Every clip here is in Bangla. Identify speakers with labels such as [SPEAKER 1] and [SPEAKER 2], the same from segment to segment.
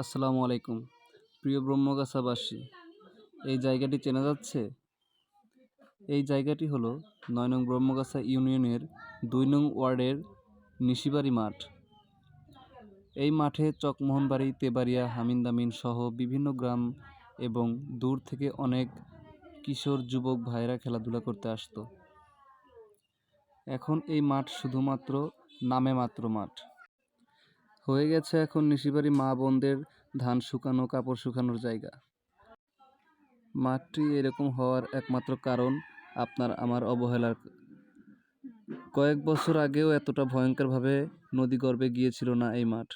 [SPEAKER 1] আসসালামু আলাইকুম। প্রিয় ব্রহ্মগাছাবাসী, এই জায়গাটি চেনা যাচ্ছে? এই জায়গাটি হলো ৯ নং ব্রহ্মগাছা ইউনিয়নের ২ নং ওয়ার্ডের নিশিবাড়ি মাঠ। এই মাঠে চকমোহনবাড়ি, তেবাড়িয়া, হামিনদামিন সহ বিভিন্ন গ্রাম এবং দূর থেকে অনেক কিশোর যুবক ভাইরা খেলাধুলা করতে আসতো। এখন এই মাঠ শুধুমাত্র নামে মাত্র মাঠ হয়ে গেছে এখন নিশিবাড়ি মা বোনদের ধান শুকানো, কাপড় শুকানোর জায়গা। মাঠটি এরকম হওয়ার একমাত্র কারণ আপনার আমার অবহেলার। কয়েক বছর আগেও এতটা ভয়ঙ্করভাবে নদীগর্ভে গিয়েছিল না এই মাঠ।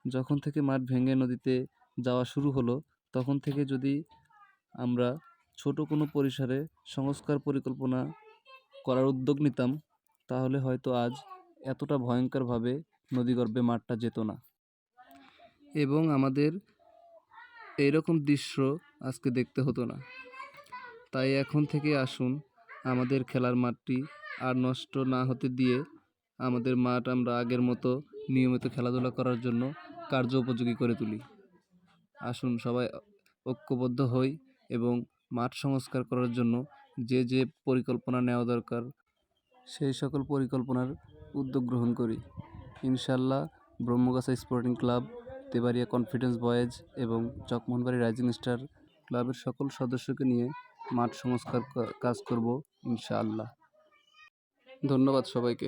[SPEAKER 1] যখন থেকে মাঠ ভেঙে নদীতে যাওয়া শুরু হলো, তখন থেকে যদি আমরা ছোট কোনো পরিসরে সংস্কার পরিকল্পনা করার উদ্যোগ নিতাম, তাহলে হয়তো আজ এতটা ভয়ঙ্করভাবে নদীগর্ভে মাঠটা যেত না এবং আমাদের এইরকম দৃশ্য আজকে দেখতে হতো না। তাই এখন থেকে আসুন, আমাদের খেলার মাঠটি আর নষ্ট না হতে দিয়ে আমাদের মাঠ আমরা আগের মতো নিয়মিত খেলাধুলা করার জন্য কার্য উপযোগী করে তুলি। আসুন সবাই ঐক্যবদ্ধ হই এবং মাঠ সংস্কার করার জন্য যে যে পরিকল্পনা নেওয়া দরকার সেই সকল পরিকল্পনার উদ্যোগ গ্রহণ করি। ইনশাল্লাহ Brahmagachha sporting club, Tebaria confidence boys এবং চকমোহনবাড়ি রাইজিং স্টার ক্লাবের সকল সদস্যকে নিয়ে মাঠ সংস্কার কাজ করব ইনশাআল্লাহ। ধন্যবাদ সবাইকে।